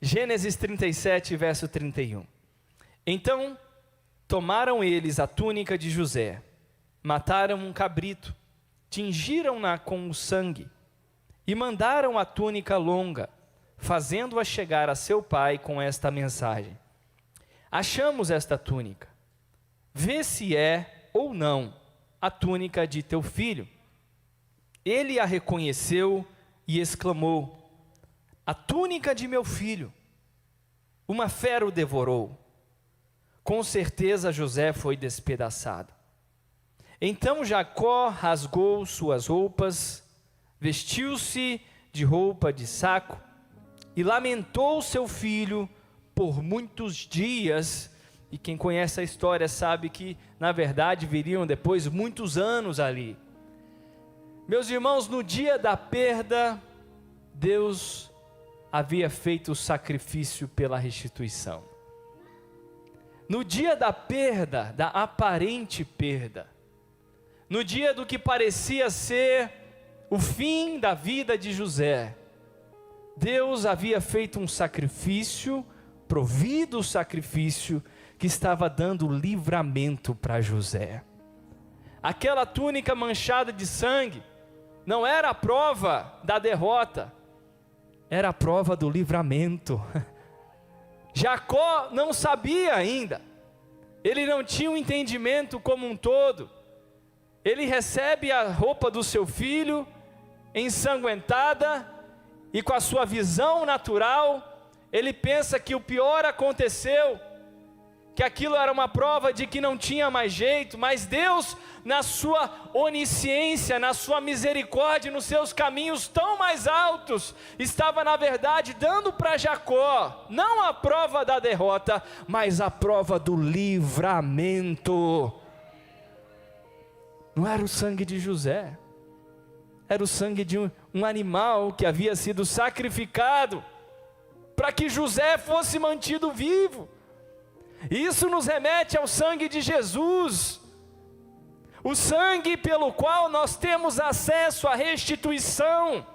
Gênesis 37, verso 31. Então tomaram eles a túnica de José, mataram um cabrito, tingiram-na com o sangue e mandaram a túnica longa, fazendo-a chegar a seu pai com esta mensagem: achamos esta túnica, vê se é ou não a túnica de teu filho. Ele a reconheceu e exclamou: a túnica de meu filho, uma fera o devorou. Com certeza José foi despedaçado. Então Jacó rasgou suas roupas, vestiu-se de roupa de saco e lamentou seu filho por muitos dias. E quem conhece a história sabe que, na verdade, viriam depois muitos anos ali. Meus irmãos, no dia da perda, Deus havia feito o sacrifício pela restituição. No dia da perda, da aparente perda, no dia do que parecia ser o fim da vida de José, Deus havia feito um sacrifício, provido o sacrifício, que estava dando livramento para José. Aquela túnica manchada de sangue não era a prova da derrota, era a prova do livramento. Jacó não sabia ainda, ele não tinha um entendimento como um todo. Ele recebe a roupa do seu filho ensanguentada e com a sua visão natural, ele pensa que o pior aconteceu, que aquilo era uma prova de que não tinha mais jeito, mas Deus, na sua onisciência, na sua misericórdia, nos seus caminhos tão mais altos, estava na verdade dando para Jacó, não a prova da derrota, mas a prova do livramento. Não era o sangue de José, era o sangue de um animal que havia sido sacrificado, para que José fosse mantido vivo. Isso nos remete ao sangue de Jesus, o sangue pelo qual nós temos acesso à restituição,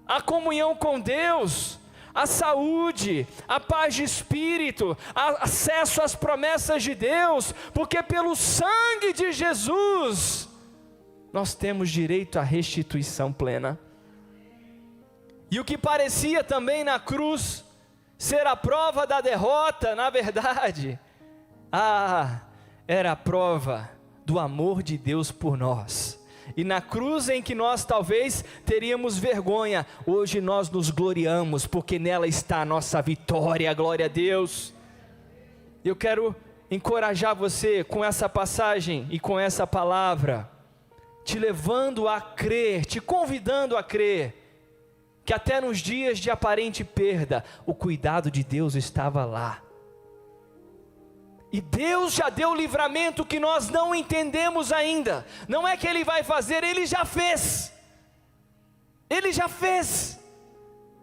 à comunhão com Deus, à saúde, à paz de espírito, acesso às promessas de Deus, porque pelo sangue de Jesus, nós temos direito à restituição plena. E o que parecia também na cruz ser a prova da derrota, na verdade, era a prova do amor de Deus por nós. E na cruz em que nós talvez teríamos vergonha, hoje nós nos gloriamos, porque nela está a nossa vitória, glória a Deus. Eu quero encorajar você com essa passagem e com essa palavra, te levando a crer, te convidando a crer, que até nos dias de aparente perda, o cuidado de Deus estava lá. E Deus já deu o livramento que nós não entendemos ainda. Não é que Ele vai fazer, Ele já fez. Ele já fez.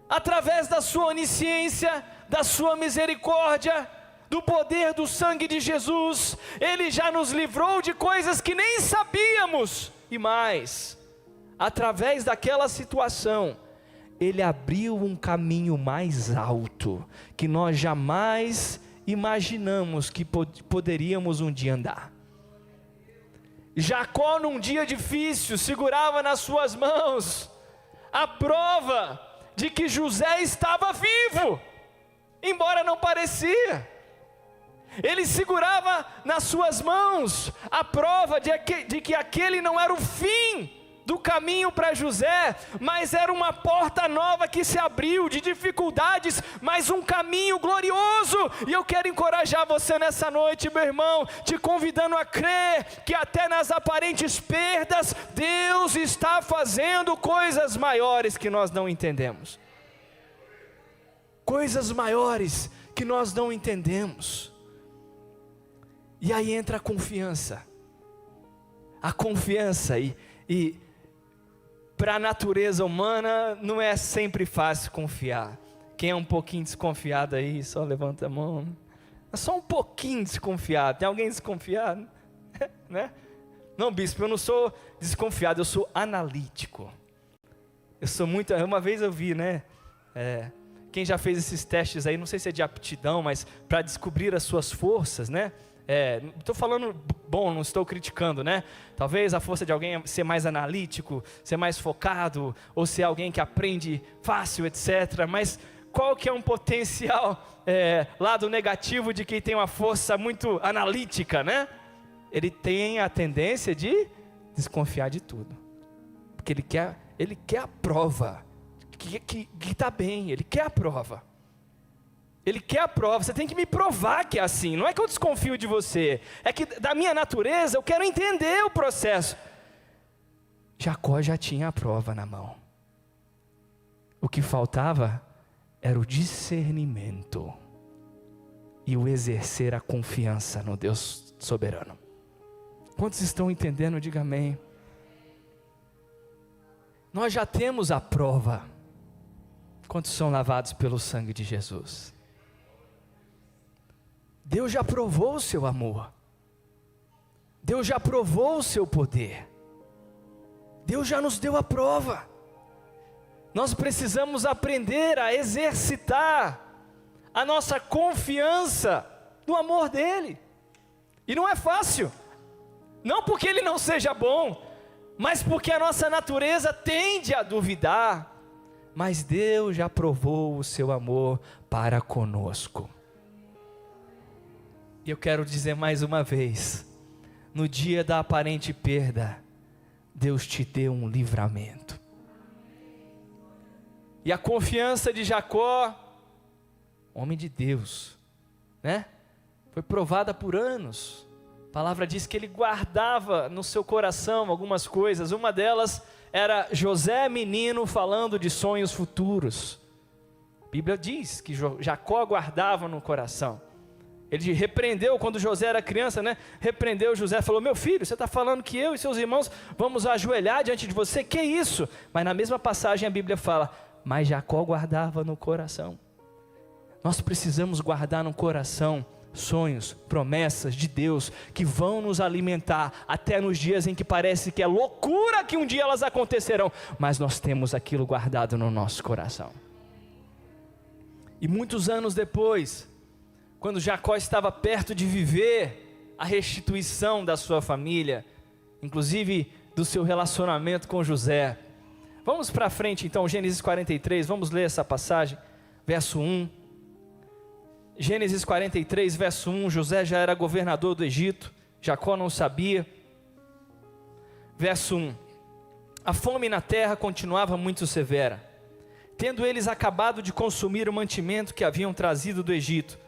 Através da sua onisciência, da sua misericórdia, do poder do sangue de Jesus, Ele já nos livrou de coisas que nem sabíamos. E mais, através daquela situação, Ele abriu um caminho mais alto, que nós jamais imaginamos que poderíamos um dia andar. Jacó, num dia difícil, segurava nas suas mãos a prova de que José estava vivo, embora não parecia. Ele segurava nas suas mãos a prova de que aquele não era o fim do caminho para José, mas era uma porta nova que se abriu, de dificuldades, mas um caminho glorioso. E eu quero encorajar você nessa noite, meu irmão, te convidando a crer que até nas aparentes perdas, Deus está fazendo coisas maiores que nós não entendemos. Coisas maiores que nós não entendemos. E aí entra a confiança. A confiança e para a natureza humana não é sempre fácil confiar. Quem é um pouquinho desconfiado aí, só levanta a mão. É só um pouquinho desconfiado. Tem alguém desconfiado? Né? Não, bispo, eu não sou desconfiado, eu sou analítico. Eu sou muito... Uma vez eu vi, né? quem já fez esses testes aí, não sei se é de aptidão, mas para descobrir as suas forças, né? Estou falando bom, não estou criticando, né? Talvez a força de alguém é ser mais analítico, ser mais focado, ou ser alguém que aprende fácil, etc. Mas qual que é um potencial lado negativo de quem tem uma força muito analítica, né? Ele tem a tendência de desconfiar de tudo, porque ele quer a prova, que está bem, ele quer a prova. Ele quer a prova, você tem que me provar que é assim. Não é que eu desconfio de você, é que da minha natureza eu quero entender o processo. Jacó já tinha a prova na mão. O que faltava era o discernimento e o exercer a confiança no Deus soberano. Quantos estão entendendo? Diga amém. Nós já temos a prova. Quantos são lavados pelo sangue de Jesus? Deus já provou o seu amor. Deus já provou o seu poder. Deus já nos deu a prova. Nós precisamos aprender a exercitar a nossa confiança no amor dEle. E não é fácil. Não porque Ele não seja bom, mas porque a nossa natureza tende a duvidar. Mas Deus já provou o seu amor para conosco. E eu quero dizer mais uma vez, no dia da aparente perda, Deus te deu um livramento. E a confiança de Jacó, homem de Deus, né? Foi provada por anos. A palavra diz que ele guardava no seu coração algumas coisas. Uma delas era José menino falando de sonhos futuros. A Bíblia diz que Jacó guardava no coração. Ele repreendeu quando José era criança, né? Repreendeu José, falou: meu filho, você está falando que eu e seus irmãos vamos ajoelhar diante de você? Que isso? Mas na mesma passagem a Bíblia fala: mas Jacó guardava no coração. Nós precisamos guardar no coração sonhos, promessas de Deus que vão nos alimentar até nos dias em que parece que é loucura que um dia elas acontecerão, mas nós temos aquilo guardado no nosso coração. E muitos anos depois, quando Jacó estava perto de viver a restituição da sua família, inclusive do seu relacionamento com José. Vamos para frente então, Gênesis 43, vamos ler essa passagem, verso 1. Gênesis 43, verso 1, José já era governador do Egito, Jacó não sabia. Verso 1, a fome na terra continuava muito severa, tendo eles acabado de consumir o mantimento que haviam trazido do Egito.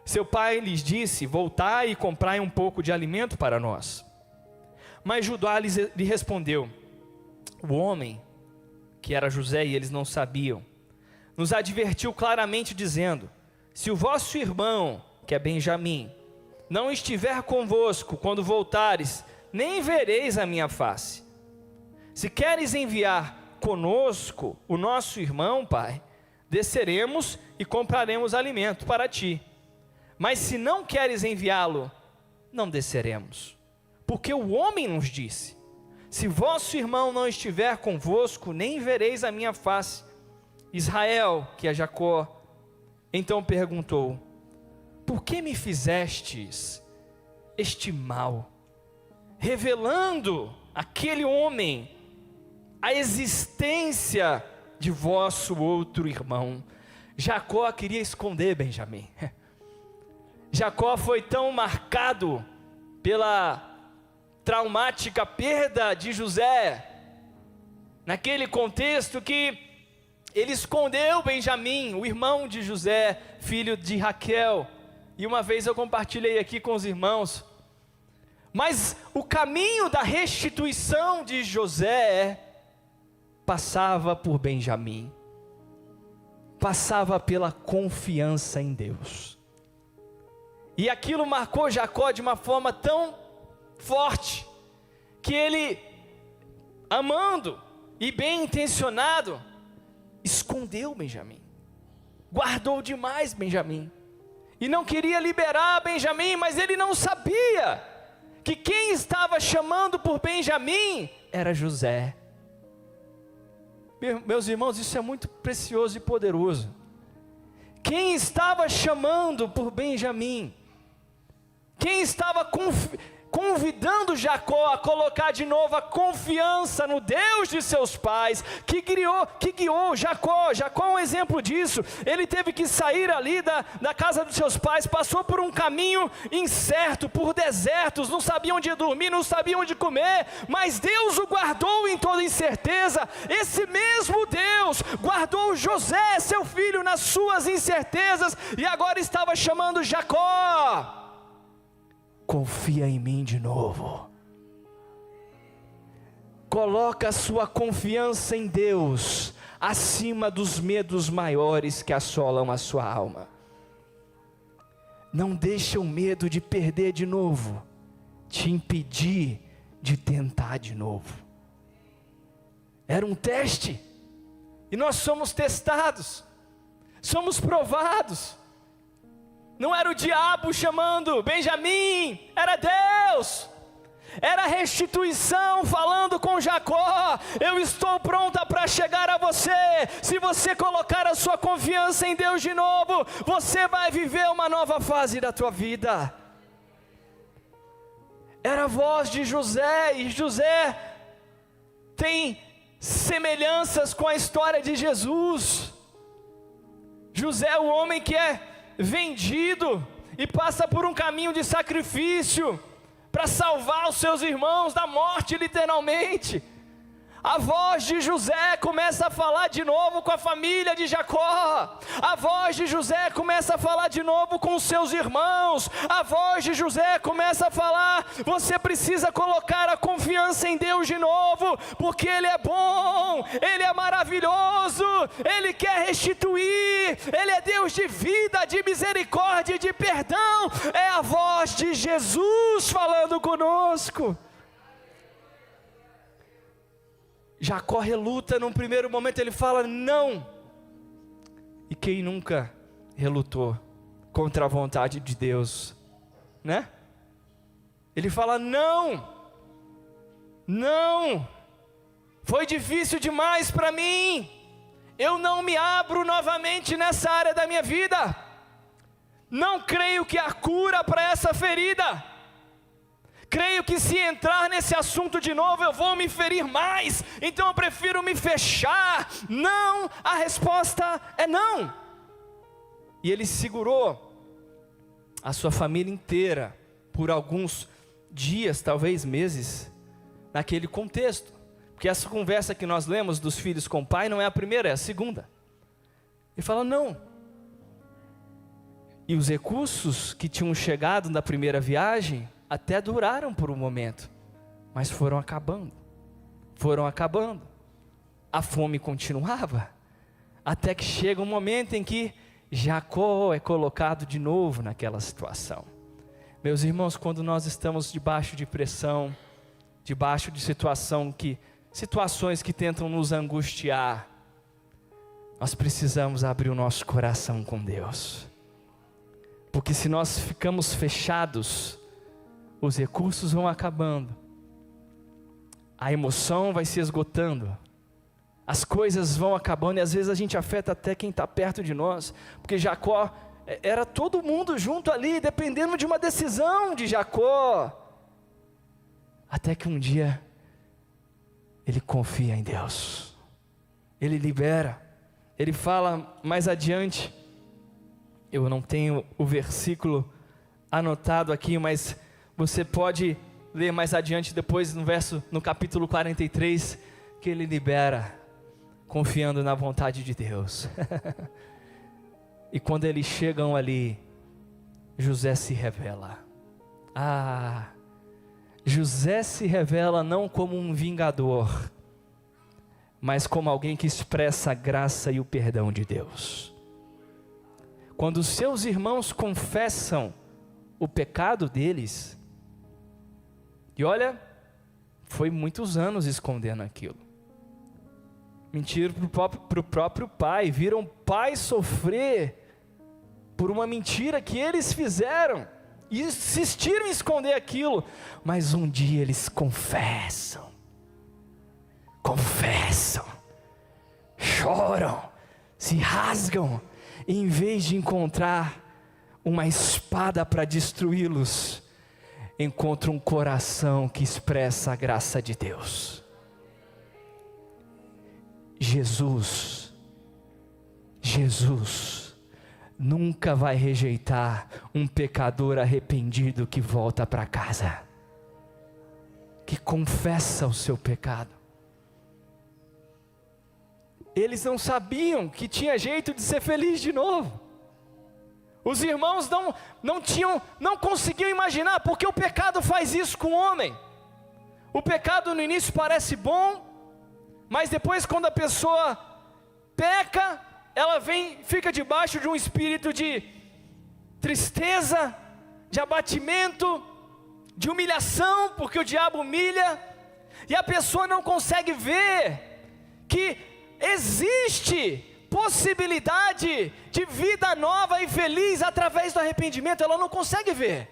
Seu pai lhes disse: voltai e comprai um pouco de alimento para nós. Mas Judá lhe respondeu: o homem, que era José e eles não sabiam, nos advertiu claramente dizendo: se o vosso irmão, que é Benjamim, não estiver convosco quando voltares, nem vereis a minha face. Se queres enviar conosco o nosso irmão, pai, desceremos e compraremos alimento para ti. Mas se não queres enviá-lo, não desceremos. Porque o homem nos disse: se vosso irmão não estiver convosco, nem vereis a minha face. Israel, que é Jacó, então perguntou: por que me fizestes este mal, revelando àquele homem a existência de vosso outro irmão? Jacó queria esconder Benjamim. Jacó foi tão marcado pela traumática perda de José, naquele contexto, que ele escondeu Benjamim, o irmão de José, filho de Raquel. E uma vez eu compartilhei aqui com os irmãos, mas o caminho da restituição de José passava por Benjamim, passava pela confiança em Deus. E aquilo marcou Jacó de uma forma tão forte, que ele, amando e bem intencionado, escondeu Benjamim, guardou demais Benjamim, e não queria liberar Benjamim, mas ele não sabia que quem estava chamando por Benjamim era José. Meus irmãos, isso é muito precioso e poderoso. Quem estava chamando por Benjamim? Quem estava convidando Jacó a colocar de novo a confiança no Deus de seus pais, que guiou Jacó? Jacó é um exemplo disso. Ele teve que sair ali da casa dos seus pais, passou por um caminho incerto, por desertos, não sabia onde dormir, não sabia onde comer, mas Deus o guardou em toda incerteza. Esse mesmo Deus guardou José, seu filho, nas suas incertezas, e agora estava chamando Jacó: confia em mim de novo. Coloca a sua confiança em Deus acima dos medos maiores que assolam a sua alma. Não deixa o medo de perder de novo te impedir de tentar de novo. Era um teste, e nós somos testados, somos provados. Não era o diabo chamando Benjamim, era Deus. Era a restituição falando com Jacó: eu estou pronta para chegar a você. Se você colocar a sua confiança em Deus de novo, você vai viver uma nova fase da tua vida. Era a voz de José, e José tem semelhanças com a história de Jesus. José é o homem que é vendido e passa por um caminho de sacrifício para salvar os seus irmãos da morte, literalmente. A voz de José começa a falar de novo com a família de Jacó. A voz de José começa a falar de novo com os seus irmãos. A voz de José começa a falar: você precisa colocar a confiança em Deus de novo, porque Ele é bom, Ele é maravilhoso, Ele quer restituir, Ele é Deus de vida, de misericórdia e de perdão. É a voz de Jesus falando conosco. Jacó reluta num primeiro momento, ele fala não. E quem nunca relutou contra a vontade de Deus, né? Ele fala não, foi difícil demais para mim, eu não me abro novamente nessa área da minha vida, não creio que há cura para essa ferida. Creio que se entrar nesse assunto de novo eu vou me ferir mais, então eu prefiro me fechar. Não, a resposta é não. E ele segurou a sua família inteira por alguns dias, talvez meses, naquele contexto. Porque essa conversa que nós lemos dos filhos com o pai não é a primeira, é a segunda. Ele fala não. E os recursos que tinham chegado na primeira viagem até duraram por um momento, mas foram acabando. A fome continuava, até que chega um momento em que Jacó é colocado de novo naquela situação. Meus irmãos, quando nós estamos debaixo de pressão, debaixo de situações que tentam nos angustiar, nós precisamos abrir o nosso coração com Deus, porque se nós ficamos fechados, os recursos vão acabando, a emoção vai se esgotando, as coisas vão acabando, e às vezes a gente afeta até quem está perto de nós, porque Jacó, era todo mundo junto ali, dependendo de uma decisão de Jacó, até que um dia, ele confia em Deus, ele libera, ele fala mais adiante, eu não tenho o versículo anotado aqui, mas você pode ler mais adiante depois no capítulo 43, que ele libera, confiando na vontade de Deus. E quando eles chegam ali, José se revela. José se revela não como um vingador, mas como alguém que expressa a graça e o perdão de Deus. Quando seus irmãos confessam o pecado deles, e olha, foi muitos anos escondendo aquilo. Mentiram para o próprio pai, viram o pai sofrer por uma mentira que eles fizeram, e insistiram em esconder aquilo, mas um dia eles confessam, choram, se rasgam, e em vez de encontrar uma espada para destruí-los, encontra um coração que expressa a graça de Deus. Jesus nunca vai rejeitar um pecador arrependido que volta para casa, que confessa o seu pecado. Eles não sabiam que tinha jeito de ser feliz de novo. Os irmãos não conseguiam imaginar, porque o pecado faz isso com o homem. O pecado no início parece bom, mas depois, quando a pessoa peca, ela fica debaixo de um espírito de tristeza, de abatimento, de humilhação, porque o diabo humilha, e a pessoa não consegue ver que existe possibilidade de vida nova e feliz através do arrependimento. Ela não consegue ver,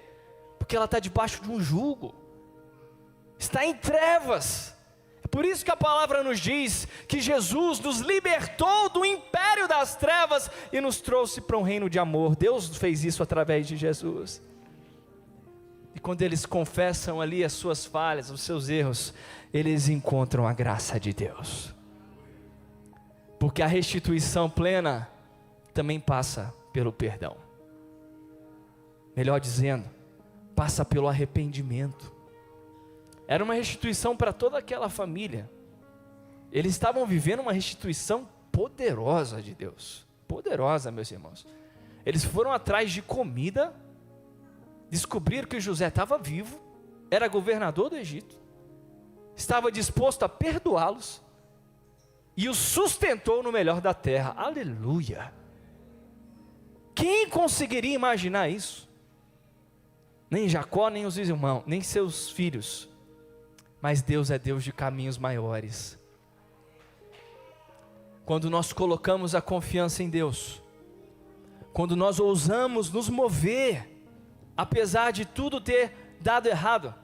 porque ela está debaixo de um jugo, está em trevas. É por isso que a palavra nos diz que Jesus nos libertou do império das trevas e nos trouxe para um reino de amor. Deus fez isso através de Jesus. E quando eles confessam ali as suas falhas, os seus erros, eles encontram a graça de Deus. Porque a restituição plena também passa pelo perdão. Melhor dizendo, passa pelo arrependimento. Era uma restituição para toda aquela família. Eles estavam vivendo uma restituição poderosa de Deus. Poderosa, meus irmãos. Eles foram atrás de comida, descobriram que José estava vivo, era governador do Egito, estava disposto a perdoá-los, e os sustentou no melhor da terra. Aleluia! Quem conseguiria imaginar isso? Nem Jacó, nem os irmãos, nem seus filhos. Mas Deus é Deus de caminhos maiores. Quando nós colocamos a confiança em Deus, quando nós ousamos nos mover, apesar de tudo ter dado errado.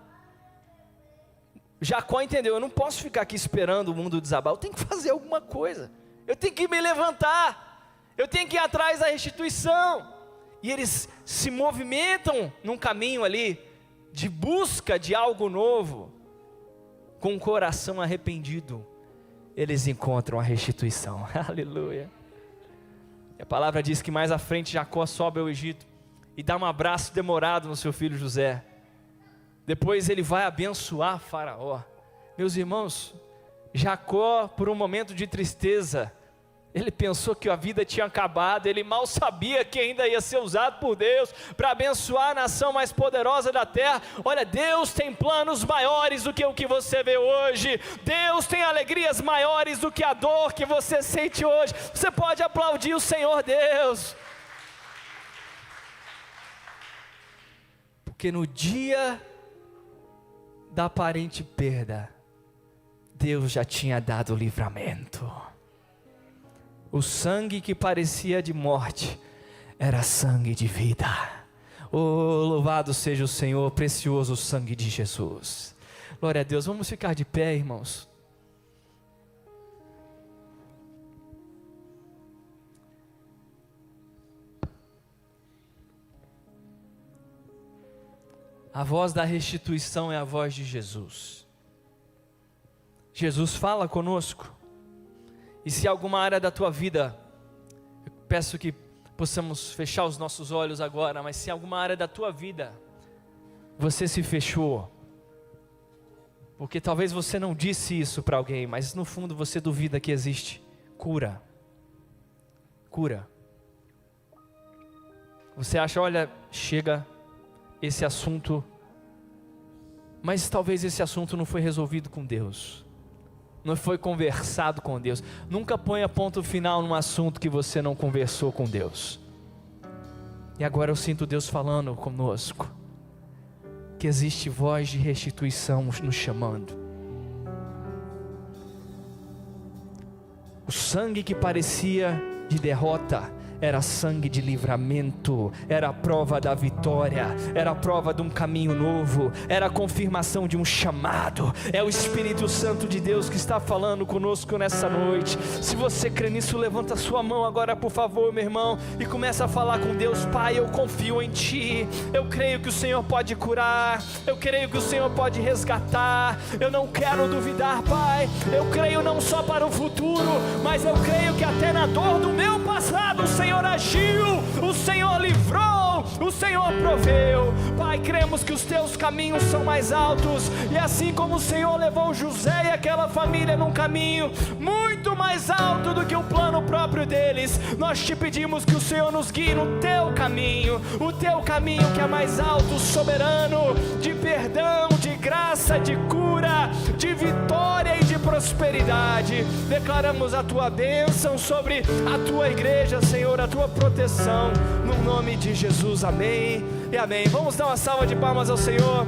Jacó entendeu, eu não posso ficar aqui esperando o mundo desabar, eu tenho que fazer alguma coisa, eu tenho que me levantar, eu tenho que ir atrás da restituição. E eles se movimentam num caminho ali, de busca de algo novo, com o coração arrependido, eles encontram a restituição. Aleluia. E a palavra diz que mais à frente Jacó sobe ao Egito, e dá um abraço demorado no seu filho José. Depois ele vai abençoar Faraó. Meus irmãos, Jacó, por um momento de tristeza, ele pensou que a vida tinha acabado, ele mal sabia que ainda ia ser usado por Deus para abençoar a nação mais poderosa da terra. Olha, Deus tem planos maiores do que o que você vê hoje. Deus tem alegrias maiores do que a dor que você sente hoje. Você pode aplaudir o Senhor Deus. Porque no dia da aparente perda, Deus já tinha dado o livramento. O sangue que parecia de morte era sangue de vida. Oh, louvado seja o Senhor, precioso sangue de Jesus. Glória a Deus. Vamos ficar de pé, irmãos. A voz da restituição é a voz de Jesus. Jesus fala conosco. E se alguma área da tua vida, eu peço que possamos fechar os nossos olhos agora, mas se alguma área da tua vida você se fechou, porque talvez você não disse isso para alguém, mas no fundo você duvida que existe cura. Cura. Você acha, olha, chega esse assunto, mas talvez esse assunto não foi resolvido com Deus. Não foi conversado com Deus. Nunca ponha ponto final num assunto que você não conversou com Deus. E agora eu sinto Deus falando conosco, que existe voz de restituição nos chamando. O sangue que parecia de derrota era sangue de livramento, era a prova da vitória, era a prova de um caminho novo, era a confirmação de um chamado. É o Espírito Santo de Deus que está falando conosco nessa noite. Se você crê nisso, levanta sua mão agora, por favor, meu irmão, e começa a falar com Deus. Pai, eu confio em Ti, eu creio que o Senhor pode curar, eu creio que o Senhor pode resgatar, eu não quero duvidar, Pai, eu creio não só para o futuro, mas eu creio que até na dor do meu passado o Senhor agiu, o Senhor livrou, o Senhor proveu. Pai, cremos que os Teus caminhos são mais altos, e assim como o Senhor levou José e aquela família num caminho muito mais alto do que o plano próprio deles, nós Te pedimos que o Senhor nos guie no Teu caminho, o Teu caminho que é mais alto, soberano, de perdão, de graça, de cura, de vitória e de prosperidade. Declaramos a Tua bênção sobre a Tua igreja, Senhor, a Tua proteção, no nome de Jesus, amém e amém. Vamos dar uma salva de palmas ao Senhor.